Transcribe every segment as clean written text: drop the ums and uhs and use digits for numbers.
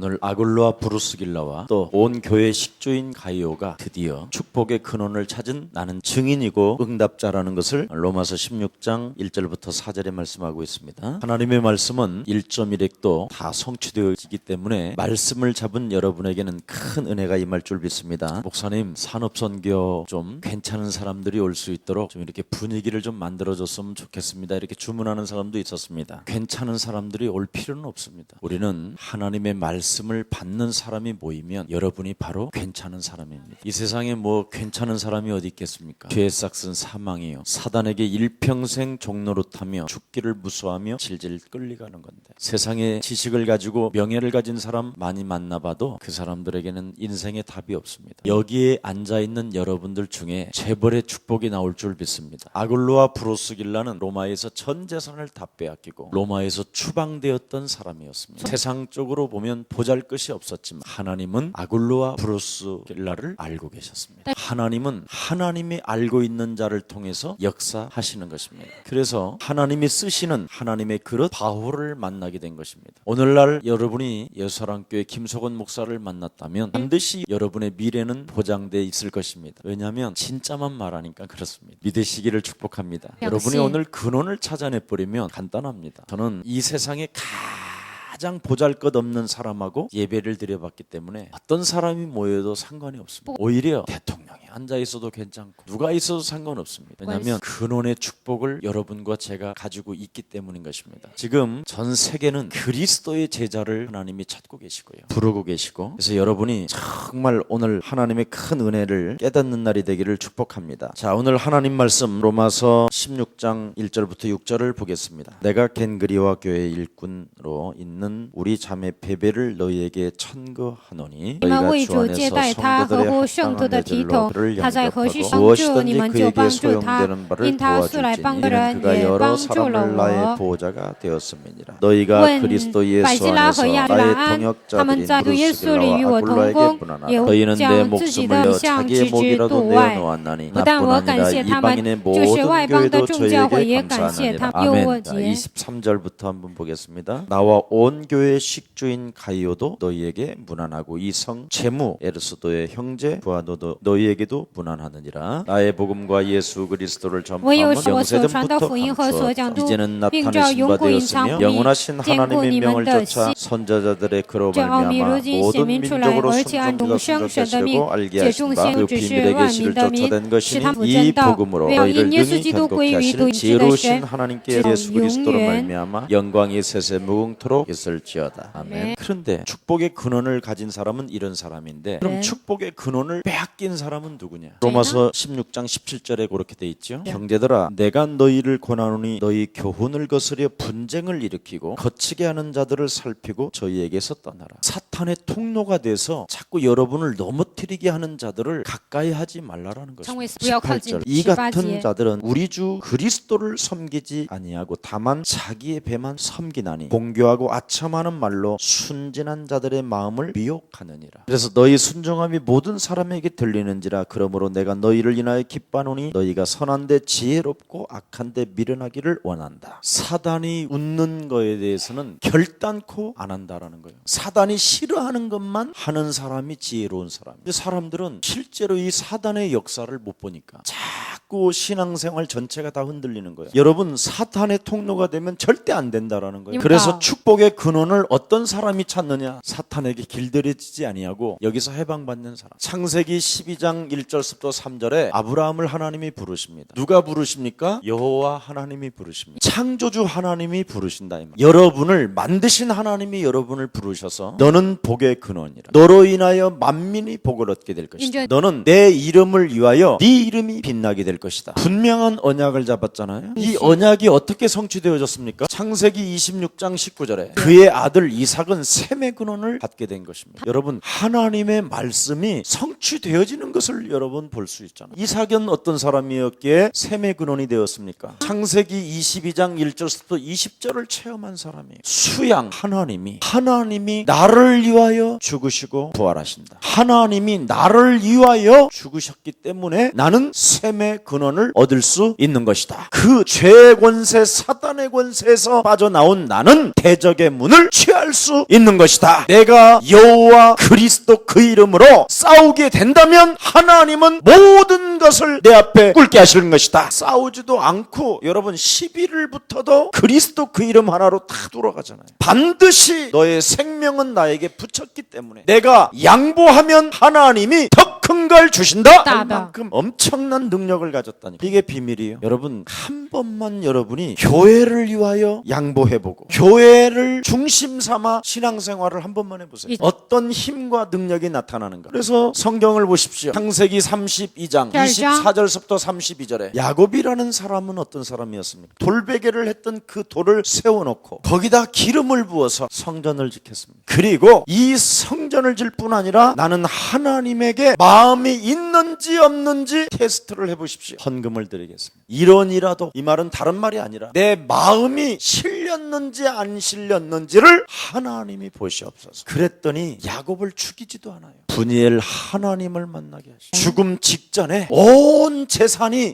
오늘 아굴로와 브루스길라와 또 온 교회 식주인 가이오가 드디어 축복의 근원을 찾은 나는 증인이고 응답자라는 것을 로마서 16장 1절부터 4절에 말씀하고 있습니다. 하나님의 말씀은 1.1핵도 다 성취되어지기 때문에 말씀을 잡은 여러분에게는 큰 은혜가 임할 줄 믿습니다. 목사님, 산업선교 좀 괜찮은 사람들이 올 수 있도록 좀 이렇게 분위기를 좀 만들어줬으면 좋겠습니다. 이렇게 주문하는 사람도 있었습니다. 괜찮은 사람들이 올 필요는 없습니다. 우리는 하나님의 말씀을 받는 사람이 모이면 여러분이 바로 괜찮은 사람입니다. 이 세상에 뭐 괜찮은 사람이 어디 있겠습니까? 죄의 싹은 사망이요, 사단에게 일평생 종노릇하며 죽기를 무서워하며 질질 끌려가는 건데, 세상의 지식을 가지고 명예를 가진 사람 많이 만나봐도 그 사람들에게는 인생의 답이 없습니다. 여기에 앉아있는 여러분들 중에 재벌의 축복이 나올 줄 믿습니다. 아굴로와 브루스길라는 로마에서 전 재산을 다 빼앗기고 로마에서 추방되었던 사람이었습니다. 세상적으로 보면 보잘것이 없었지만 하나님은 아굴로와 브루스길라를 알고 계셨습니다. 하나님은 하나님이 알고 있는 자를 통해서 역사하시는 것입니다. 그래서 하나님이 쓰시는 하나님의 그릇 바울을 만나게 된 것입니다. 오늘날 여러분이 예수사랑교회 김석원 목사를 만났다면 반드시 여러분의 미래는 보장되어 있을 것입니다. 왜냐하면 진짜만 말하니까 그렇습니다. 믿으시기를 축복합니다. 여러분이 오늘 근원을 찾아내버리면 간단합니다. 저는 이 세상에 가장 보잘것없는 사람하고 예배를 드려봤기 때문에 어떤 사람이 모여도 상관이 없습니다. 오히려 대통령이 앉아있어도 괜찮고 누가 있어도 상관없습니다. 왜냐하면 근원의 축복을 여러분과 제가 가지고 있기 때문인 것입니다. 지금 전 세계는 그리스도의 제자를 하나님이 찾고 계시고요, 부르고 계시고, 그래서 여러분이 정말 오늘 하나님의 큰 은혜를 깨닫는 날이 되기를 축복합니다. 자, 오늘 하나님 말씀 로마서 16장 1절부터 6절을 보겠습니다. 내가 겐그리와 교회 일꾼으로 있는 우리 자매 베베를 너희에게 천거하노니 너희가 주 안에서 성도들의 합당한 대들로 그를 영접하고 무엇이든지 그에게 소용되는 바를 도와줄지 이는 그가 여러 사람을 나의 보호자가 되었음이니라. 너희가 그리스도 예수 안에서 나의 동역자들인 브루스길라와 아굴로에게 문안하라. 너희는 내 목숨을 자기의 목이라도 내어놓았나니 나뿐 아니라 이방인의 모든 교회도 저희에게 감사하느니라. 아멘. 23절부터 한번 보겠습니다. 나와 온 교회의 식주인 가이오도 너희에게 문안하고 이 성 제무 에르스도의 형제 부하도도 너희에게도 문안하느니라. 나의 복음과 예수 그리스도를 전파함은 영세전부터 감추었다. 이제는 나타내신 바 되었으며 영원하신 하나님의 명을 쫓아 선자자들의 그로 말미암아 모든 민족으로 성전과 순종하시려고 알게 하신 바 그 비밀의 계시를 쫓아낸 것이니 이 복음으로 너희를 능히 견고케 하실 지혜로우신 하나님께 예수 그리스도로 말미암아 영광이 세세 무궁토록 있을지어다. 아멘. 그런데 축복의 근원을 가진 사람은 이런 사람인데, 그럼 축복의 근원을 빼앗긴 사람은 누구냐? 로마서 16장 17절에 그렇게 돼 있죠. 형제들아, 내가 너희를 권하노니 너희 교훈을 거스려 분쟁을 일으키고 거치게 하는 자들을 살피고 저희에게서 떠나라. 사탄의 통로가 돼서 자꾸 여러분을 넘어뜨리게 하는 자들을 가까이 하지 말라라는 것입니다. 18절, 이 같은 자들은 우리 주 그리스도를 섬기지 아니하고 다만 자기의 배만 섬기나니 공교하고 아첨하는 말로 순진한 자들의 마음을 미혹하느니라. 그래서 너희 순종함이 모든 사람에게 들리는지라. 그러므로 내가 너희를 인하여 기뻐하노니 너희가 선한데 지혜롭고 악한데 미련하기를 원한다. 사단이 웃는 거에 대해서는 결단코 안 한다라는 거예요. 사단이 싫어하는 것만 하는 사람이 지혜로운 사람이에요. 사람들은 실제로 이 사단의 역사를 못 보니까 자꾸 신앙생활 전체가 다 흔들리는 거예요. 여러분, 사탄의 통로가 되면 절대 안 된다라는 거예요. 그래서 축복의 근원을 어떤 사람이 찾느냐? 사탄에게 길들여지지 아니하고 여기서 해방받는 사람. 창세기 12장 1절부터 3절에 아브라함을 하나님이 부르십니다. 누가 부르십니까? 여호와 하나님이 부르십니다. 창조주 하나님이 부르신다. 여러분을 만드신 하나님이 여러분을 부르셔서 너는 복의 근원이라. 너로 인하여 만민이 복을 얻게 될 것이다. 너는 내 이름을 위하여 네 이름이 빛나게 될 것이다. 분명한 언약을 잡았잖아요. 이 언약이 어떻게 성취되어졌습니까? 창세기 26장 19절에 그의 아들 이삭은 셈의 근원을 갖게 된 것입니다. 여러분, 하나님의 말씀이 성취되어지는 것을 여러분 볼 수 있잖아요. 이삭은 어떤 사람이었기에 셈의 근원이 되었습니까? 창세기 22장 1절부터 20절을 체험한 사람이에요. 수양, 하나님이 나를 위하여 죽으시고 부활하신다. 하나님이 나를 위하여 죽으셨기 때문에 나는 셈의 근원을 얻을 수 있는 것이다. 그 죄의 권세, 사단의 권세에서 빠져나온 나는 대적의 문을 취할 수 있는 것이다. 내가 여호와 그리스도 그 이름으로 싸우게 된다면 하나님은 모든 것을 내 앞에 꿇게 하시는 것이다. 싸우지도 않고 여러분 11일부터도 그리스도 그 이름 하나로 다 돌아가잖아요. 반드시 너의 생명은 나에게 붙였기 때문에 내가 양보하면 하나님이 더 큰 걸 주신다 할 만큼 엄청난 능력을 가졌다니까. 이게 비밀이에요. 여러분 한 번만 여러분이 교회를 위하여 양보해보고 교회를 중심 삼아 신앙생활을 한 번만 해보세요. 어떤 힘과 능력이 나타나는가. 그래서 성경을 보십시오. 창세기 32장 24절부터 32절에 야곱이라는 사람은 어떤 사람이었습니까? 돌베개를 했던 그 돌을 세워놓고 거기다 기름을 부어서 성전을 짓겠습니다. 그리고 이 성전을 질 뿐 아니라 나는 하나님에게 마음이 있는지 없는지 테스트를 해보십시오. 헌금을 드리겠습니다. 1원이라도. 이 말은 다른 말이 아니라 내 마음이 실렸는지 안 실렸는지를 하나님이 보시옵소서. 그랬더니 야곱을 죽이지도 않아요. 분이엘 하나님을 만나게 하시고 죽음 직전에 온 재산이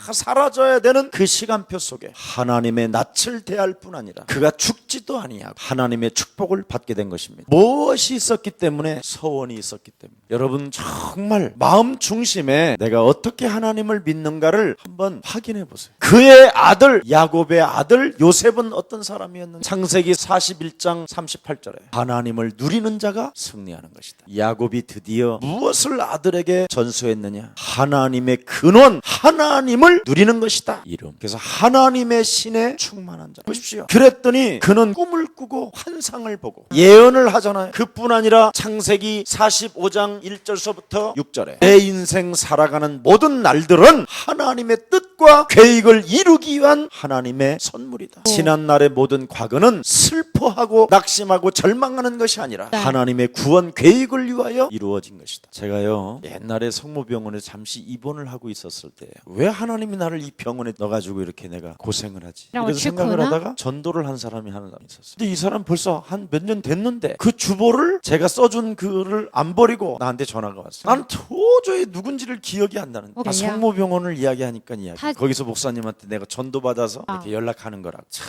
다 사라져야 되는 그 시간표 속에 하나님의 낯을 대할 뿐 아니라 그가 죽지도 아니하고 하나님의 축복을 받게 된 것입니다. 무엇이 있었기 때문에? 서원이 있었기 때문에. 여러분 정말 마음 중심에 내가 어떻게 하나님을 믿는가를 한번 확인해 보세요. 그의 아들 야곱의 아들 요셉은 어떤 사람이었는지 창세기 41장 38절에 하나님을 누리는 자가 승리하는 것이다. 야곱이 드디어 무엇을 아들에게 전수했느냐? 하나님의 근원 하나님을 누리는 것이다. 이름. 그래서 하나님의 신에 충만한 자. 보십시오. 그랬더니 그는 꿈을 꾸고 환상을 보고 예언을 하잖아요. 그뿐 아니라 창세기 45장 1절서부터 6절에 내 인생 살아가는 모든 날들은 하나님의 뜻과 계획을 이루기 위한 하나님의 선물이다. 지난날의 모든 과거는 슬퍼하고 낙심하고 절망하는 것이 아니라 하나님의 구원 계획을 위하여 이루어진 것이다. 제가요 옛날에 성모병원에 잠시 입원을 하고 있었을 때 왜 하나님이 나를 이 병원에 넣어가지고 이렇게 내가 고생을 하지? 그래서 생각을 하다가 전도를 한 사람이 하나 있었어요. 근데 이 사람 벌써 한 몇 년 됐는데 그 주보를 제가 써준 글을 안 버리고 나한테 전화가 왔어요. 난 도저히 누군지를 기억이 안 나는데 성모병원을 이야기하니까 거기서 목사님한테 내가 전도받아서 이렇게 연락하는 거라고. 참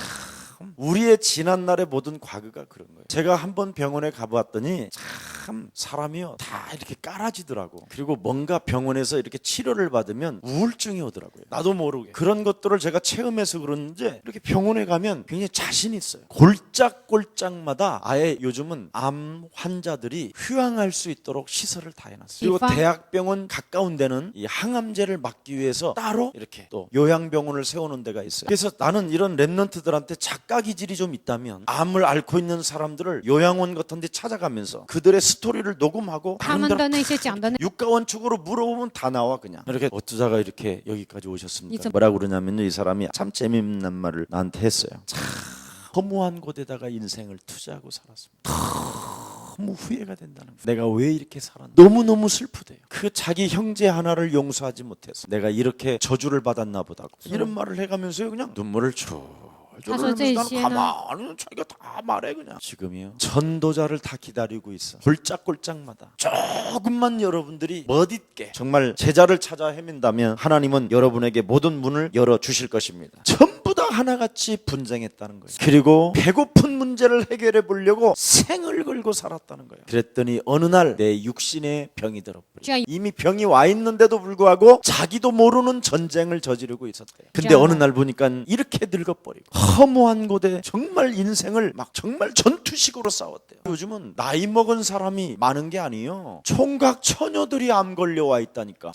우리의 지난날의 모든 과거가 그런 거예요. 제가 한번 병원에 가보았더니 참 사람이요 다 이렇게 깔아지더라고. 그리고 뭔가 병원에서 이렇게 치료를 받으면 우울증이 오더라고요. 나도 모르게. 그런 것들을 제가 체험해서 그런지 이렇게 병원에 가면 굉장히 자신이 있어요. 골짝골짝마다 아예 요즘은 암 환자들이 휴양할 수 있도록 시설을 다 해놨어요. 그리고 대학병원 가까운 데는 이 항암제를 막기 위해서 따로 이렇게 또 요양병원을 세우는 데가 있어요. 그래서 나는 이런 랩런트들한테 작가 기질이 좀 있다면 암을 앓고 있는 사람들을 요양원 같은 데 찾아가면서 그들의 스토리를 녹음하고 육가원축으로 물어보면 다 나와. 그냥 이렇게 어쩌다가 이렇게 여기까지 오셨습니까? 뭐라고 그러냐면요, 이 사람이 참 재미있는 말을 나한테 했어요. 참 허무한 곳에다가 인생을 투자하고 살았습니다. 너무 후회가 된다는 거예요. 내가 왜 이렇게 살았나? 너무너무 슬프대요. 그 자기 형제 하나를 용서하지 못해서 내가 이렇게 저주를 받았나 보다고 이런 말을 해가면서요 그냥 눈물을 가만히 자기가 다 말해. 그냥 지금이요 전도자를 다 기다리고 있어. 골짝골짝마다 조금만 여러분들이 멋있게 정말 제자를 찾아 헤맨다면 하나님은 여러분에게 모든 문을 열어주실 것입니다. 전부 다 하나같이 분쟁했다는 거예요. 그리고 배고픈 문제를 해결해 보려고 생을 걸고 살았다는 거예요. 그랬더니 어느 날 내 육신에 병이 들어버려. 이미 병이 와 있는데도 불구하고 자기도 모르는 전쟁을 저지르고 있었대요. 근데 어느 날 보니까 이렇게 늙어버리고 허무한 곳에 정말 인생을 막 정말 전투식으로 싸웠대요. 요즘은 나이 먹은 사람이 많은 게 아니에요. 총각 처녀들이 암 걸려와 있다니까.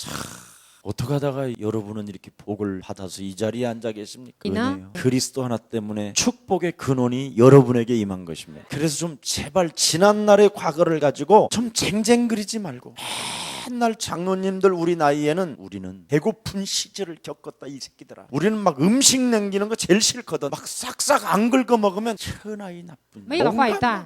어떻게 하다가 여러분은 이렇게 복을 받아서 이 자리에 앉아 계십니까? 은혜요. 그리스도 하나 때문에 축복의 근원이 여러분에게 임한 것입니다. 그래서 좀 제발 지난날의 과거를 가지고 좀 쟁쟁그리지 말고 맨날 장로님들 우리 나이에는 우리는 배고픈 시절을 겪었다 이 새끼들아. 우리는 막 음식 남기는 거 제일 싫거든. 막 싹싹 안 긁어 먹으면 천하이 나쁜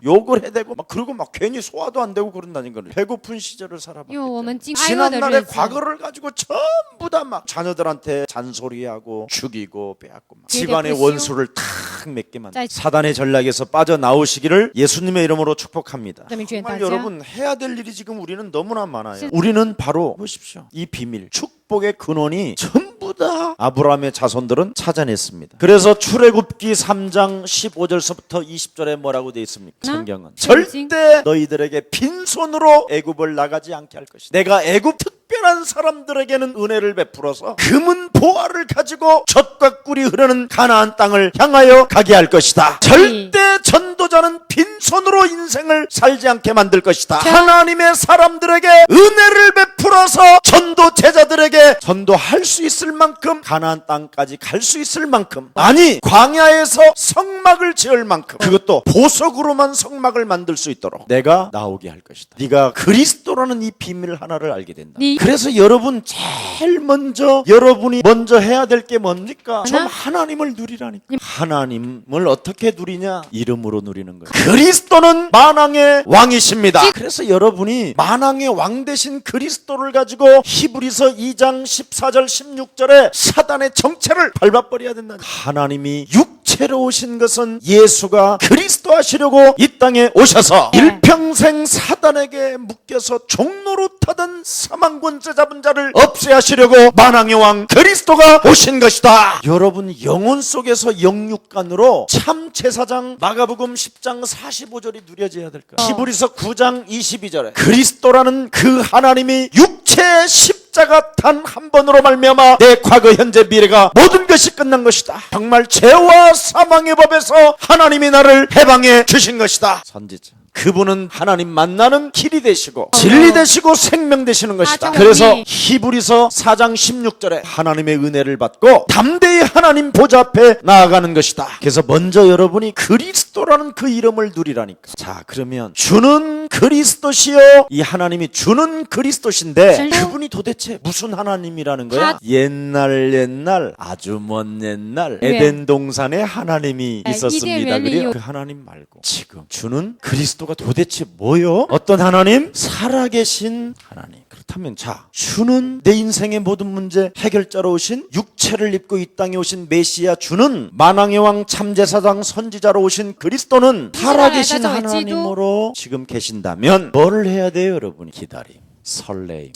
욕을 해대고 막 그리고 막 괜히 소화도 안 되고 그런다는 거를. 배고픈 시절을 살아봤기 때문에 지난날의 과거를 가지고 전부 다 막 자녀들한테 잔소리하고 죽이고 빼앗고 막 집안의 원수를 탁 맺게 만든 사단의 전략에서 빠져나오시기를 예수님의 이름으로 축복합니다. 정말 여러분 해야 될 일이 지금 우리는 너무나 많아요. 우리는 바로 보십시오. 이 비밀 축복의 근원이 전부 전부 다 아브라함의 자손들은 찾아냈습니다. 그래서 출애굽기 3장 15절서부터 20절에 뭐라고 되어 있습니까? 성경은 절대 너희들에게 빈손으로 애굽을 나가지 않게 할 것이다. 내가 애굽 특별한 사람들에게는 은혜를 베풀어서 금은 보화를 가지고 젖과 꿀이 흐르는 가나안 땅을 향하여 가게 할 것이다. 절대 전도자는 빈손으로 인생을 살지 않게 만들 것이다. 하나님의 사람들에게 은혜를 베풀어서 전도 제자들에게 전도할 수 있을 만큼 가나안 땅까지 갈 수 있을 만큼, 아니 광야에서 성막을 지을 만큼, 그것도 보석으로만 성막을 만들 수 있도록 내가 나오게 할 것이다. 네가 그리스도라는 이 비밀 하나를 알게 된다. 그래서 여러분 제일 먼저 여러분이 먼저 해야 될 게 뭡니까? 좀 하나님을 누리라니까. 하나님을 어떻게 누리냐? 이름으로 누리는 거예요. 그리스도는 만왕의 왕이십니다. 그래서 여러분이 만왕의 왕 되신 그리스도를 가지고 히브리서 2장 14절 16절에 사단의 정체를 밟아버려야 된다. 하나님이 육체로 오신 것은 예수가 그리스도 하시려고 이 땅에 오셔서 일평생 사단에게 묶여서 종노릇하던 사망권세 잡은 자를 없애하시려고 만왕의 왕 그리스도가 오신 것이다. 여러분 영혼 속에서 영육간으로 참 제사장 마가복음 10장 45절이 누려져야 될까? 히브리서 9장 22절에 그리스도라는 그 하나님이 육체의 십자가 단 한 번으로 말미암아 내 과거 현재 미래가 모든 것이 끝난 것이다. 정말 죄와 사망의 법에서 하나님이 나를 해방해 주신 것이다. 선지자 그분은 하나님 만나는 길이 되시고 진리 되시고 생명 되시는 것이다. 그래서 히브리서 4장 16절에 하나님의 은혜를 받고 담대히 하나님 보좌 앞에 나아가는 것이다. 그래서 먼저 여러분이 그리스도라는 그 이름을 누리라니까. 자, 그러면 주는 그리스도시요, 이 하나님이 주는 그리스도신데 그분이 도대체 무슨 하나님이라는 거야? 옛날 아주 먼 옛날 에덴 동산에 하나님이 있었습니다. 그래요? 그 하나님 말고 지금 주는 그리스도 가 도대체 뭐요? 어떤 하나님? 살아계신 하나님. 그렇다면 자, 주는 내 인생의 모든 문제 해결자로 오신, 육체를 입고 이 땅에 오신 메시아 주는, 만왕의 왕 참제사장 선지자로 오신 그리스도는 살아계신 하나님으로 지금 계신다면 뭘 해야 돼요? 여러분이 기다림, 설레임.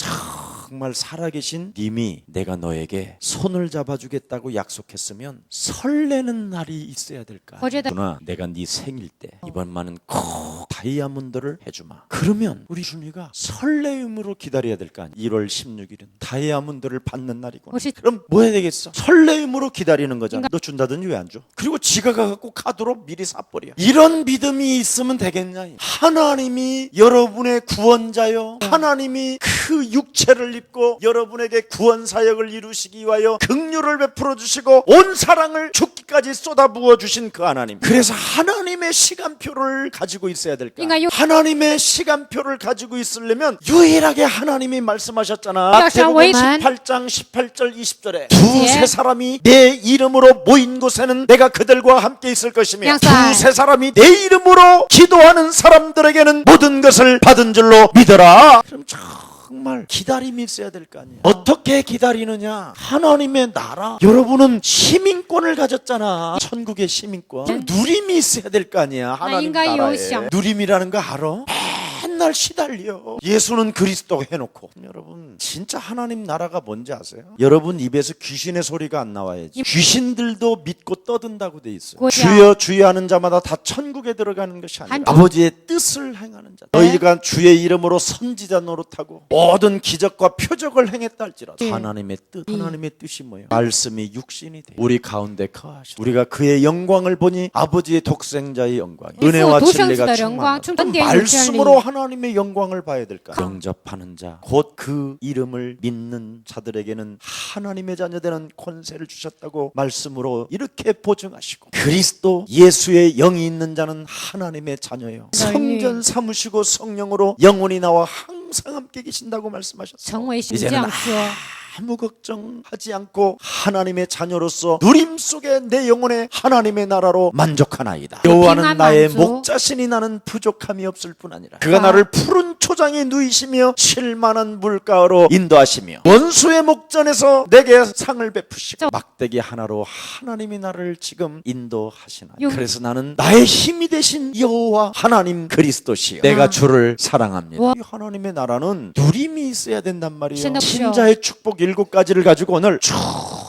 정말 살아계신 님이 내가 너에게 손을 잡아주겠다고 약속했으면 설레는 날이 있어야 될까? 누나, 내가 네 생일 때 이번만은 꼭 다이아몬드를 해주마. 그러면 우리 준이가 설레임으로 기다려야 될 거 아니야. 1월 16일은 다이아몬드를 받는 날이구나. 그럼 뭐 해야 되겠어? 설레임으로 기다리는 거잖아. 너 준다더니 왜 안 줘? 그리고 지가 가갖고 카드로 미리 사버려. 이런 믿음이 있으면 되겠냐? 하나님이 여러분의 구원자요, 하나님이 그 육체를 입고 여러분에게 구원 사역을 이루시기 위하여 긍휼을 베풀어 주시고 온 사랑을 죽기까지 쏟아부어 주신 그 하나님. 그래서 하나님의 시간표를 가지고 있어야 될까? 하나님의 시간표를 가지고 있으려면 유일하게 하나님이 말씀하셨잖아. 마태복음 18장 18절 20절에 두세 사람이 내 이름으로 모인 곳에는 내가 그들과 함께 있을 것이며 두세 사람이 내 이름으로 기도하는 사람들에게는 모든 것을 받은 줄로 믿어라. 그럼 정말 기다림이 있어야 될 거 아니에요. 어떻게 기다리느냐? 하나님의 나라. 여러분은 시민권을 가졌잖아. 천국의 시민권. 누림이 있어야 될 거 아니야. 하나님 나라에. 누림이라는 거 알아? 맨날 시달려. 예수는 그리스도 해놓고. 여러분 진짜 하나님 나라가 뭔지 아세요? 여러분 입에서 귀신의 소리가 안 나와야지. 귀신들도 믿고 떠든다고 돼 있어요. 주여 주여 하는 자마다 다 천국에 들어가는 것이 아니라 아버지의 뜻을 행하는 자. 너희가 주의 이름으로 선지자 노릇하고 모든 기적과 표적을 행했다 할지라도 하나님의 뜻, 하나님의 뜻이 뭐예요? 말씀이 육신이 돼 우리 가운데 거하시고 우리가 그의 영광을 보니 아버지의 독생자의 영광, 은혜와 진리가 충만하다. 말씀으로 하나님의 영광을 봐야 될까? 영접하는 자, 곧 그 이름을 믿는 자들에게는 하나님의 자녀되는 권세를 주셨다고 말씀으로 이렇게 보증하시고, 그리스도 예수의 영이 있는 자는 하나님의 자녀요, 성전 삼으시고 성령으로 영원히 나와 항상 함께 계신다고 말씀하셨어요. 이제는 아무 걱정하지 않고 하나님의 자녀로서 누림 속에 내 영혼의 하나님의 나라로 만족하나이다. 여호와는 나의 목자신이 나는 부족함이 없을 뿐 아니라 그가 나를 푸른 초장에 누이시며 쉴만한 물가로 인도하시며 원수의 목전에서 내게 상을 베푸시고 막대기 하나로 하나님이 나를 지금 인도하시나이다. 그래서 나는 나의 힘이 되신 여호와 하나님 그리스도시요, 내가 주를 사랑합니다. 이 하나님의 나라는 누림이 있어야 된단 말이에요. 신자의 축복 7가지를 가지고 오늘 쭉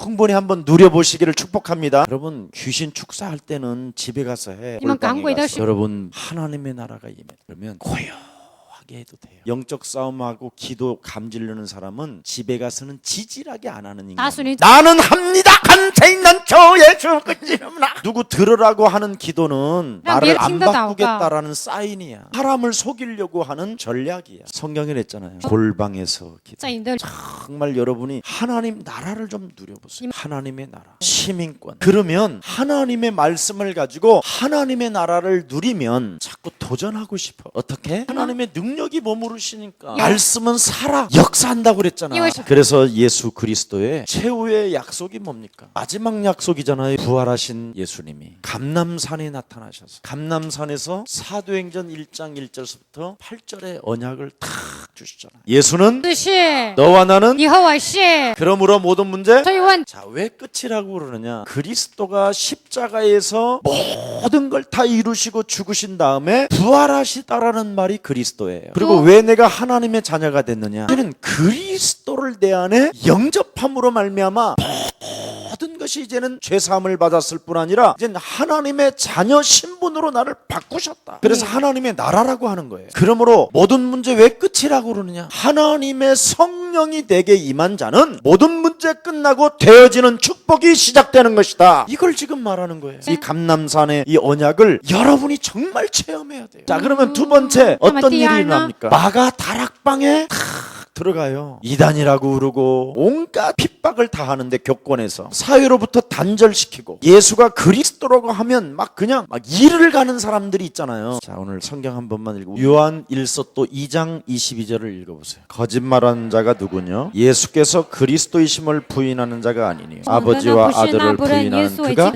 충분히 한번 누려보시기를 축복합니다. 여러분 귀신 축사할 때는 집에 가서 해. 골방에 가서. 여러분 하나님의 나라가 임해. 그러면 고요하게 해도 돼요. 영적 싸움하고 기도 감질르는 사람은 집에 가서는 지질하게 안 하는 인간. 나는 합니다. 한테 있는 교회 주근지름나. 누구 들으라고 하는 기도는 나를 안 바꾸겠다라는 사인이야. 사람을 속이려고 하는 전략이야. 성경에 냈잖아요. 골방에서 기도. 정말 여러분이 하나님 나라를 좀 누려보세요. 하나님의 나라, 시민권. 그러면 하나님의 말씀을 가지고 하나님의 나라를 누리면 자꾸 도전하고 싶어. 어떻게? 하나님의 능력이 머무르시니까. 말씀은 살아 역사한다고 그랬잖아. 그래서 예수 그리스도의 최후의 약속이 뭡니까? 마지막 약속이잖아요. 부활하신 예수님이 감람산에 나타나셔서 감람산에서 사도행전 1장 1절부터 8절의 언약을 탁 주시잖아요. 예수는 너와 나는 그러므로 모든 문제. 자, 왜 끝이라고 그러느냐? 그리스도가 십자가에서 모든 걸 다 이루시고 죽으신 다음에 부활하시다라는 말이 그리스도예요. 그리고 왜 내가 하나님의 자녀가 됐느냐? 이는 그리스도를 내 안에 영접함으로 말미암아 모든 것이 이제는 죄사함을 받았을 뿐 아니라 이제는 하나님의 자녀 신분으로 나를 바꾸셨다. 그래서 하나님의 나라라고 하는 거예요. 그러므로 모든 문제 왜 끝이라고 그러느냐? 하나님의 성령이 내게 임한 자는 모든 문제 끝나고 되어지는 축복이 시작되는 것이다. 이걸 지금 말하는 거예요. 이 감람산의 이 언약을 여러분이 정말 체험해야 돼요. 자, 그러면 두 번째 어떤 일이 일어납니까? 마가 다락방에 들어가요. 이단이라고 그러고 온갖 핍박을 다 하는데 교권에서 사회로부터 단절시키고 예수가 그리스도라고 하면 막 그냥 막 일을 가는 사람들이 있잖아요. 자, 오늘 성경 한 번만 읽고 요한 1서 또 2장 22절을 읽어보세요. 거짓말하는 자가 누구냐? 예수께서 그리스도이심을 부인하는 자가 아니니 아버지와 아들을 부인하는 그가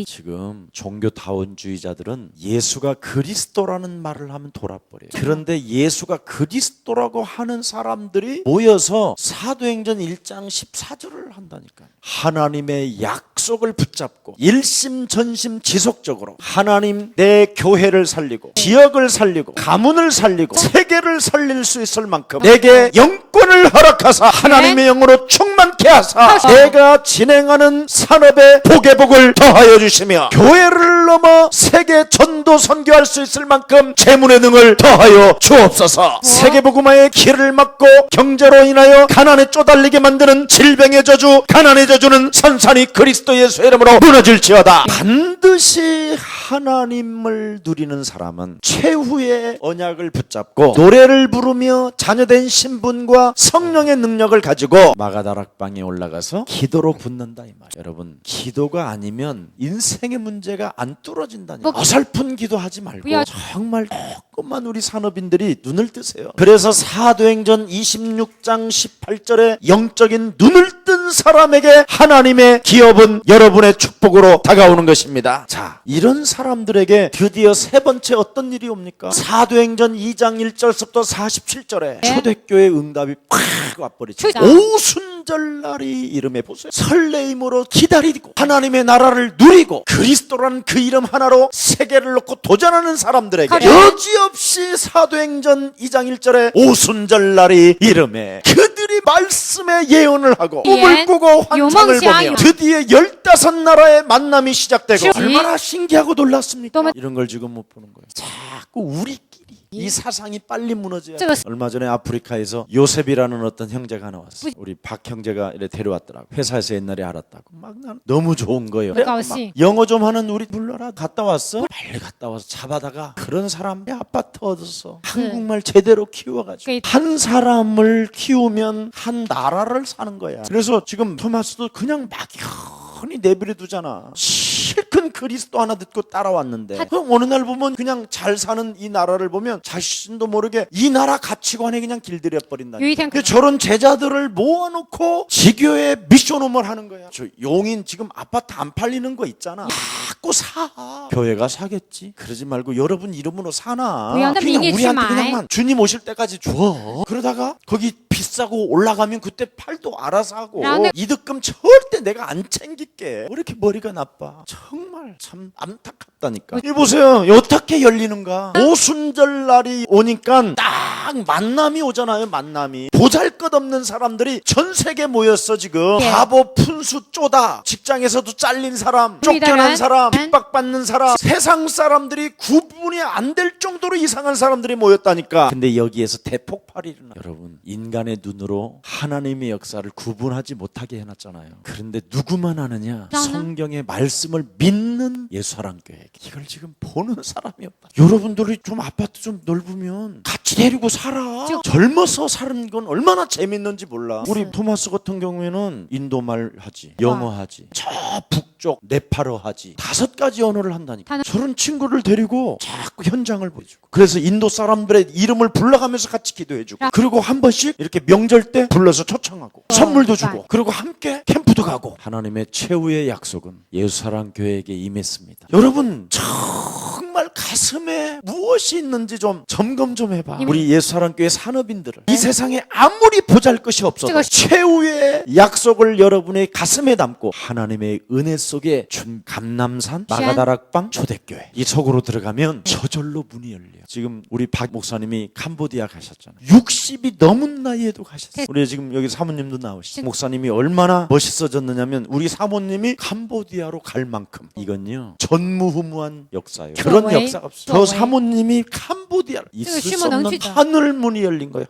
지금 종교다원주의자들은 예수가 그리스도라는 말을 하면 돌아버려요. 그런데 예수가 그리스도라고 하는 사람들이 모여서 사도행전 1장 14절을 한다니까요. 하나님의 약속을 붙잡고 일심전심 지속적으로 하나님 내 교회를 살리고 지역을 살리고 가문을 살리고 세계를 살릴 수 있을 만큼 내게 영권을 허락하사 하나님의 영으로 충만케 하사 내가 진행하는 산업에 복의 복을 더하여 주시며 교회를 넘어 세계 전도 선교할 수 있을 만큼 재물의 능을 더하여 주옵소서. 세계복음화의 길을 막고 경제로 인하여 가난에 쪼달리게 만드는 질병의 저주, 가난의 저주는 선산이 그리스도 예수의 이름으로 무너질지어다. 반드시 하나님을 누리는 사람은 최후의 언약을 붙잡고 노래를 부르며 자녀된 신분과 성령의 능력을 가지고 마가다락방에 올라가서 기도로 붙는다 이 말. 여러분, 기도가 아니면 인생의 문제가 안 뚫어진다니. 어설픈 기도하지 말고 정말 조금만 우리 산업인들이 눈을 뜨세요. 그래서 사도행전 26장 18절에 영적인 눈을 뜬 사람에게 하나님의 기업은 여러분의 축복으로 다가오는 것입니다. 자, 이런 사람들에게 드디어 세 번째 어떤 일이 옵니까? 사도행전 2장 1절부터 47절에 초대교회 응답이 팍 와버리죠. 오순절날이 이름에 보세요. 설레임으로 기다리고 하나님의 나라를 누리고 그리스도라는 그 이름 하나로 세계를 놓고 도전하는 사람들에게 여지없이 사도행전 2장 1절에 오순절날이 이름에 그들이 말씀에 예언을 하고 꿈을 꾸고 환상을 보며 드디어 15나라의 만남이 시작되고 얼마나 신기하고 놀랐습니까? 이런 걸 지금 못 보는 거예요. 자꾸 우리끼리 이 사상이 빨리 무너져야 돼. 얼마 전에 아프리카에서 요셉이라는 어떤 형제가 하나 왔어. 우리 박 형제가 이래 데려왔더라고. 회사에서 옛날에 알았다고. 막 난 너무 좋은 거예요. 막 영어 좀 하는 우리 불러라. 갔다 왔어. 빨리 갔다 와서 잡아다가 그런 사람의 아파트 얻었어. 한국말 제대로 키워가지고 한 사람을 키우면 한 나라를 사는 거야. 그래서 지금 토마스도 그냥 막연히 내버려 두잖아. 실컷 그리스도 하나 듣고 따라왔는데 그럼 어느 날 보면 그냥 잘 사는 이 나라를 보면 자신도 모르게 이 나라 가치관에 그냥 길들여 버린다니까. 저런 제자들을 모아놓고 지교에 미션홈을 하는 거야. 저 용인 지금 아파트 안 팔리는 거 있잖아. 자꾸 사. 교회가 사겠지. 그러지 말고 여러분 이름으로 사나. 그냥 우리한테 그냥만 주님 오실 때까지 줘. 그러다가 거기 비싸고 올라가면 그때 팔도 알아서 하고 이득금 절대 내가 안 챙길게. 왜 이렇게 머리가 나빠. 정말 참 안타깝다니까. 이 보세요. 어떻게 열리는가. 오순절 날이 오니까 딱 막 만남이 오잖아요. 만남이 보잘것없는 사람들이 전 세계 모였어 지금. 예. 바보, 푼수, 쪼다, 직장에서도 잘린 사람, 쫓겨난 사람, 핍박받는 사람, 세상 사람들이 구분이 안 될 정도로 이상한 사람들이 모였다니까. 근데 여기에서 대폭발이 일어나. 여러분, 인간의 눈으로 하나님의 역사를 구분하지 못하게 해놨잖아요. 그런데 누구만 아느냐? 성경의 말씀을 믿는 예수사랑교회. 이걸 지금 보는 사람이 없다. 여러분들이 좀 아파트 좀 넓으면 같이 데리고 살아. 젊어서 사는 건 얼마나 재밌는지 몰라. 우리 토마스 같은 경우에는 인도말 하지, 영어 하지, 저 북쪽 네팔어 하지, 5가지 언어를 한다니까. 저런 친구를 데리고 자꾸 현장을 보여주고, 그래서 인도 사람들의 이름을 불러가면서 같이 기도해주고, 그리고 한 번씩 이렇게 명절 때 불러서 초청하고 선물도 주고, 그리고 함께 캠프도 가고. 하나님의 최후의 약속은 예수사랑교회에게 임했습니다. 여러분, 정말 가슴에 무엇이 있는지 좀 점검 좀 해봐. 우리 예수사랑교회 산업인들을 이 세상에 아무리 보잘것이 없어도 최후의 약속을 여러분의 가슴에 담고 하나님의 은혜 속에 준 감남산 마가다락방 초대교회, 이 속으로 들어가면 저절로 문이 열려요. 지금 우리 박 목사님이 캄보디아 가셨잖아요. 60이 넘은 나이에도 가셨어요. 우리 지금 여기 사모님도 나오시죠. 목사님이 얼마나 멋있어졌느냐면, 우리 사모님이 캄보디아로 갈 만큼, 이건요 전무후무한 역사예요. 그런 역사가 없어요. 저 사모님이 캄보디아로 있을 수 없는 하늘 문이 열린 거예요.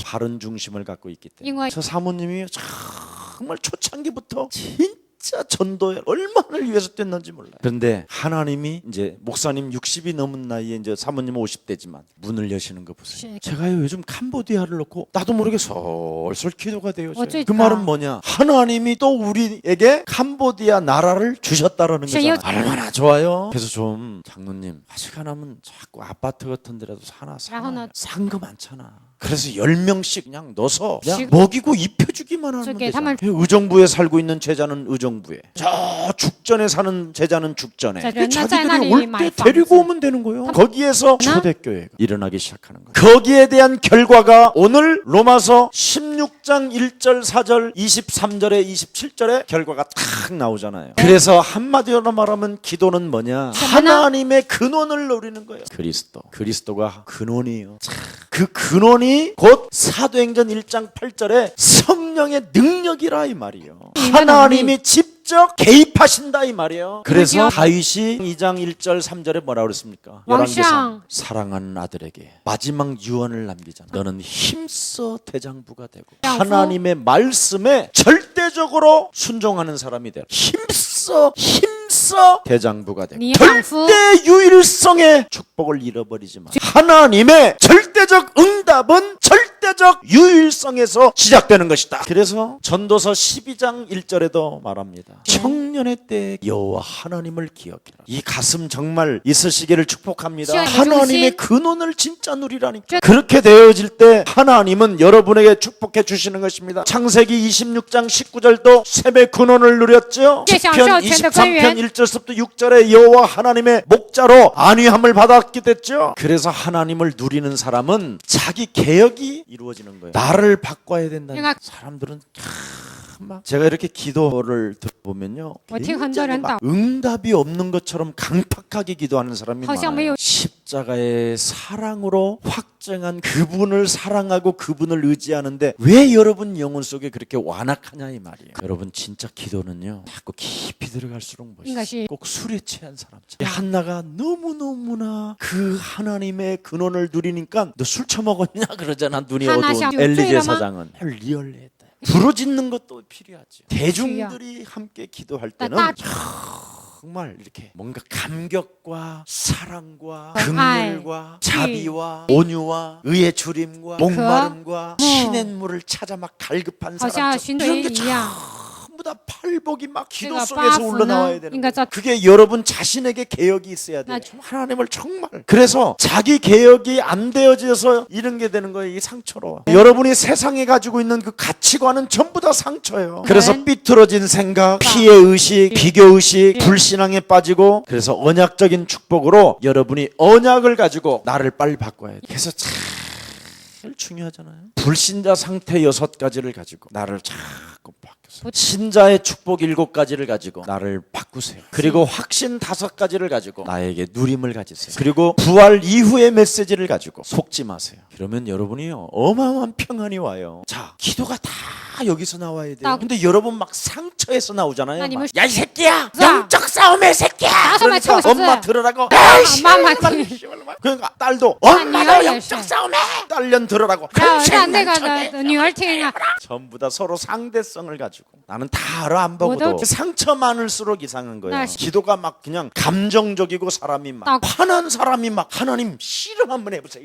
바른 중심을 갖고 있기 때문에. 저 사모님이 정말 초창기부터 진짜 전도에 얼마나 위해서 뛰었는지 몰라요. 그런데 하나님이 이제 목사님 60이 넘은 나이에 이제 사모님 50대지만 문을 여시는 거 보세요. 제가요 요즘 캄보디아를 놓고 나도 모르게 솔솔 기도가 되어져요. 그 말은 뭐냐? 하나님이 또 우리에게 캄보디아 나라를 주셨다라는 거잖아요. 얼마나 좋아요. 그래서 좀 장로님, 아직 하나면 자꾸 아파트 같은 데라도 사나 상금 많잖아. 그래서 10명씩 그냥 넣어서 그냥 먹이고 입혀주기만 하면 되잖아. 의정부에 살고 있는 제자는 의정부에, 저 죽전에 사는 제자는 죽전에, 자기들이 올 때 데리고 오면 되는 거예요. 거기에서 초대교회가 일어나기 시작하는 거예요. 거기에 대한 결과가 오늘 로마서 16장 1절 4절 23절에 27절에 결과가 탁 나오잖아요. 그래서 한마디로 말하면 기도는 뭐냐? 하나님의 근원을 노리는 거예요. 그리스도가 근원이에요. 그 근원이 곧 사도행전 1장 8절에 성령의 능력이라 이 말이에요. 하나님이 직접 개입하신다 이 말이에요. 그래서 다윗이 2장 1절 3절에 뭐라고 그랬습니까? 열왕기상 사랑하는 아들에게 마지막 유언을 남기잖아. 너는 힘써 대장부가 되고 하나님의 말씀에 절대적으로 순종하는 사람이 되라. 힘써 대장부가 되고 절대 유일성의 축복을 잃어버리지 마. 하나님의 절대적 응답은 절대적 유일성에서 시작되는 것이다. 그래서 전도서 12장 1절에도 말합니다. 청년의 때 여호와 하나님을 기억해라. 이 가슴 정말 있으시기를 축복합니다. 하나님의 근원을 진짜 누리라니까. 그렇게 되어질 때 하나님은 여러분에게 축복해 주시는 것입니다. 창세기 26장 19절도 샘의 근원을 누렸죠. 시편 23편 1절부터 6절에 여호와 하나님의 목자로 안위함을 받았게 됐죠. 그래서 하나님을 누리는 사람은 자기 개혁이 이루어지는 거예요. 나를 바꿔야 된다는 사람들은 막 제가 이렇게 기도를 들어보면요, 굉장히 막 응답이 없는 것처럼 강팍하게 기도하는 사람이 많아요. 십자가의 사랑으로 확정한 그분을 사랑하고 그분을 의지하는데 왜 여러분 영혼 속에 그렇게 완악하냐 이 말이에요. 여러분 진짜 기도는요 자꾸 깊이 들어갈수록 멋있어요. 꼭 술에 취한 사람처럼. 한나가 너무너무나 그 하나님의 근원을 누리니까 너 술 처먹었냐 그러잖아. 눈이 어두운 엘리 제사장은 리얼했다. 부르짖는 것도 필요하죠. 대중들이 함께 기도할 때는 정말 이렇게 뭔가 감격과 사랑과 긍휼과 자비와 온유와 의의 주림과 목마름과 시냇물을 찾아 막 갈급한 사람처럼 이런 게 전부 다 팔복이 막 기도 속에서 흘러나와야 되는 거예요. 그게 여러분 자신에게 개혁이 있어야 돼요. 하나님을 정말. 그래서 자기 개혁이 안 되어져서 이런 게 되는 거예요. 이 상처로. 여러분이 세상에 가지고 있는 그 가치관은 전부 다 상처예요. 그래서 삐뚤어진 생각, 피해의식, 비교의식, 불신앙에 빠지고, 그래서 언약적인 축복으로 여러분이 언약을 가지고 나를 빨리 바꿔야 돼요. 그래서 제일 중요하잖아요. 불신자 상태 6가지를 가지고 나를 자꾸 바꾸세요. 신자의 축복 7가지를 가지고 나를 바꾸세요. 그리고 확신 5가지를 가지고 나에게 누림을 가지세요. 그리고 부활 이후의 메시지를 가지고 속지 마세요. 그러면 여러분이요 어마어마한 평안이 와요. 자, 기도가 다 여기서 나와야 돼요. 근데 여러분 막 상처에서 나오잖아요. 야 이 새끼야, 영적 싸움의 새끼야. 그러니까 엄마 들으라고. 그러니까 딸도 엄마도 영적 싸움에 딸년 들으라고. 전부 다 서로 상대성을 가지고 나는 다 알아 안 보고도 상처 많을수록 이상한 거예요. 기도가 막 그냥 감정적이고 사람이 막 화난 사람이 막 하나님 씨름 한번 해보세요.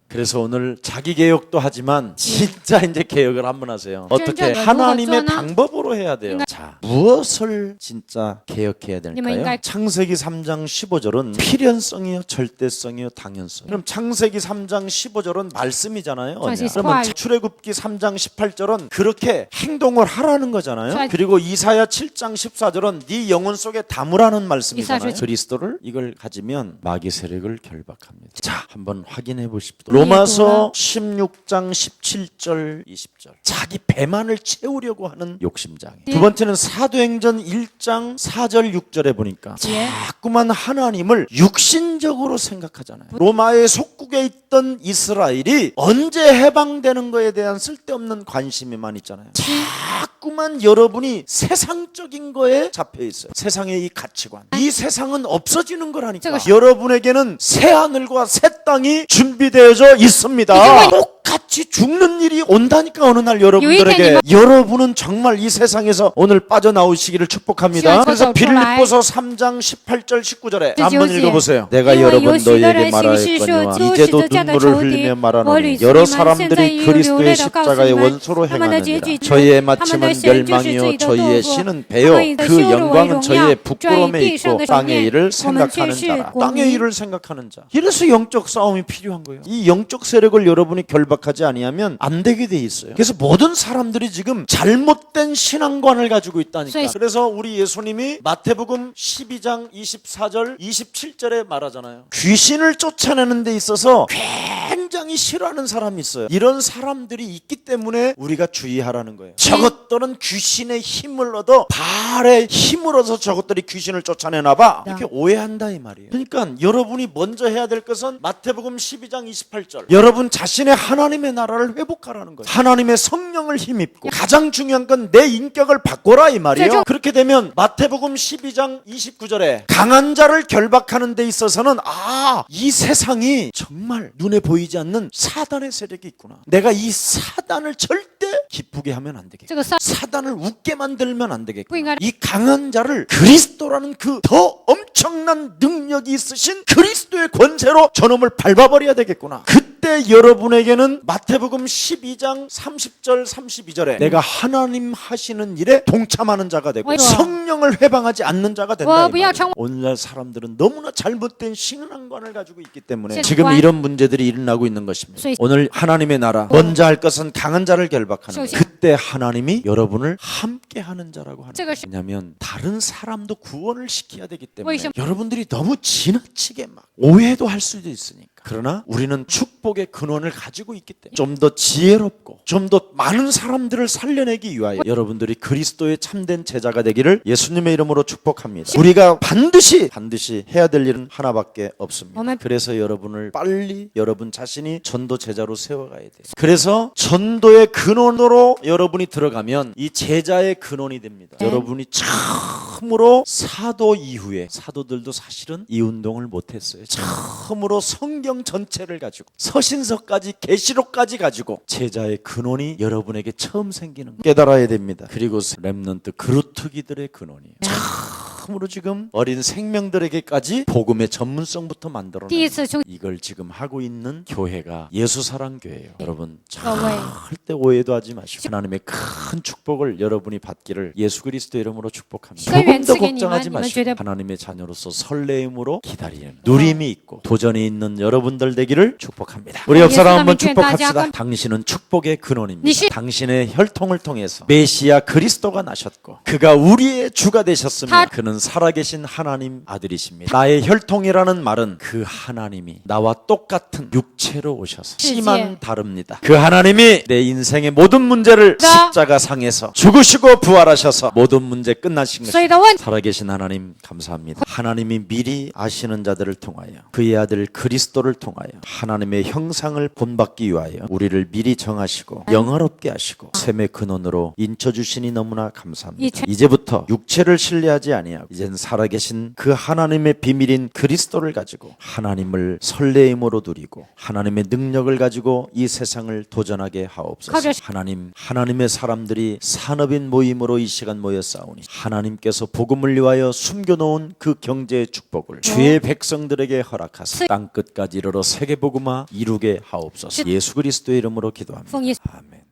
그래서 오늘 자기 개혁도 하지만 진짜 이제 개혁을 한번 하세요. 어떻게 하나님의 방법으로 해야 돼요. 자, 무엇을 진짜 개혁해야 될까요? 창세기 3장 15절은 필연성이요, 절대성이요, 당연성. 그럼 창세기 3장 15절은 말씀이잖아요. 그러면 출애굽기 3장 18절은 그렇게 행동을 하라는 거잖아요. 그리고 이사야 7장 14절은 네 영혼 속에 담으라는 말씀이잖아요. 그리스도를 이걸 가지면 마귀 세력을 결박합니다. 자, 한번 확인해 보십시오. 로마서 16장 17절 20절. 자기 배만을 채우려고 하는 욕심장애. 두 번째는 사도행전 1장 4절 6절에 보니까 자꾸만 하나님을 육신적으로 생각하잖아요. 로마의 속국에 있던 이스라엘이 언제 해방되는 거에 대한 쓸데없는 관심이만 있잖아요. 자꾸만 여러분이 세상적인 거에 잡혀 있어요. 세상의 이 가치관. 이 세상은 없어지는 거라니까. 여러분에게는 새 하늘과 새 땅이 준비되어져 있습니다. 똑같이 죽는 일이 온다니까 어느 날 여러분들에게. 여러분은 정말 이 세상에서 오늘 빠져나오시기를 축복합니다. 그래서 빌립보서 3장 18절 19절에 한번 읽어보세요. 내가 여러 번 너희에게 말하였거니와 이제도 눈물을 흘리며 말하노니 여러 사람들이 그리스도의 십자가의 원수로 행하느니라. 저희의 마침은 멸망이요 저희의 신은 배요 그 영광은 저희의 부끄러움에 있고 땅의 일을 생각하는 자라. 땅의 일을 생각하는 자. 이래서 영적 싸움이 필요한 거예요. 이 영적 세력을 여러분이 결박하지 아니하면 안 되게 돼 있어요. 그래서 모든 사람들이 지금 잘못된 신앙관을 가지고 있다니까. 그래서 우리 예수님이 마태복음 12장 24절 27절에 말하잖아요. 귀신을 쫓아내는 데 있어서 굉장히 싫어하는 사람이 있어요. 이런 사람들이 있기 때문에 우리가 주의하라는 거예요. 저것들은 귀신의 힘을 얻어 발에 힘을 얻어서 저것들이 귀신을 쫓아내나 봐. 이렇게 오해한다 이 말이에요. 그러니까 여러분이 먼저 해야 될 것은 마태복음 12장 28절. 여러분 자신의 하나님의 나라를 회복하라는 거예요. 하나님의 성령을 힘입고 가장 중요한 건 내 인격을 바꿔라 이 말이에요. 그렇게 되면 마태복음 12장 29절에 강한 자를 결박하는 데 있어서는 이 세상이 정말 눈에 보이지 않는 사단의 세력이 있구나. 내가 이 사단을 절대 기쁘게 하면 안 되겠구나. 사단을 웃게 만들면 안 되겠구나. 이 강한 자를 그리스도라는 그 더 엄청난 능력이 있으신 그리스도의 권세로 저놈을 밟아버려야 되겠구나. 그때 여러분에게는 마태복음 12장 30절 32절에 내가 하나님 하시는 일에 동참하는 자가 되고 성령을 회방하지 않는 자가 된다. 오늘날 사람들은 너무나 잘못된 신앙관을 가지고 있기 때문에 지금 이런 문제들이 일어나고 있는 것입니다. 오늘 하나님의 나라 먼저 할 것은 강한 자를 결박하는 거예요. 그때 하나님이 여러분을 함께 하는 자라고 하는 거예요. 왜냐하면 다른 사람도 구원을 시켜야 되기 때문에 여러분들이 너무 지나치게 막 오해도 할 수도 있으니까. 그러나 우리는 축복의 근원을 가지고 있기 때문에 좀 더 지혜롭고 좀 더 많은 사람들을 살려내기 위하여 여러분들이 그리스도의 참된 제자가 되기를 예수님의 이름으로 축복합니다. 우리가 반드시 해야 될 일은 하나밖에 없습니다. 그래서 여러분을 빨리 여러분 자신이 전도 제자로 세워가야 돼요. 그래서 전도의 근원으로 여러분이 들어가면 이 제자의 근원이 됩니다. 여러분이 처음으로 사도 이후에 사도들도 사실은 이 운동을 못했어요. 처음으로 성경 전체를 가지고 서신서까지 계시록까지 가지고 제자의 근원이 여러분에게 처음 생기는 거 깨달아야 됩니다. 그리고 렘넌트 그루터기들의 근원이에요. 처음으로 지금 어린 생명들에게까지 복음의 전문성부터 만들어내는 이걸 지금 하고 있는 교회가 예수사랑교회예요. 여러분 절대 오해도 하지 마시고 하나님의 큰 축복을 여러분이 받기를 예수 그리스도 이름으로 축복합니다. 조금도 걱정하지 마시고 하나님의 자녀로서 설레임으로 기다리는 누림이 있고 도전이 있는 여러분들 되기를 축복합니다. 우리 옆 사람 한번 축복합시다. 당신은 축복의 근원입니다. 당신의 혈통을 통해서 메시아 그리스도가 나셨고 그가 우리의 주가 되셨으며 그는 그분은 살아계신 하나님 아들이십니다. 나의 혈통이라는 말은 그 하나님이 나와 똑같은 육체로 오셔서 씨만 다릅니다. 그 하나님이 내 인생의 모든 문제를 십자가상에서 죽으시고 부활하셔서 모든 문제 끝나신 所以 것입니다. 的问题， 살아계신 하나님 감사합니다. 하나님이 미리 아시는 자들을 통하여 그의 아들 그리스도를 통하여 하나님의 형상을 본받기 위하여 우리를 미리 정하시고 영화롭게 하시고 샘의 근원으로 인쳐주시니 너무나 감사합니다. 이제부터 육체를 신뢰하지 아니하고 이젠 살아계신 그 하나님의 비밀인 그리스도를 가지고 하나님을 설레임으로 누리고 하나님의 능력을 가지고 이 세상을 도전하게 하옵소서. 하나님의 사람들이 산업인 모임으로 이 시간 모였사오니 하나님께서 복음을 위하여 숨겨놓은 그 경제의 축복을 주의 백성들에게 허락하사 땅끝까지 이르러 세계복음화 이루게 하옵소서. 예수 그리스도의 이름으로 기도합니다. 奉耶稣。 아멘.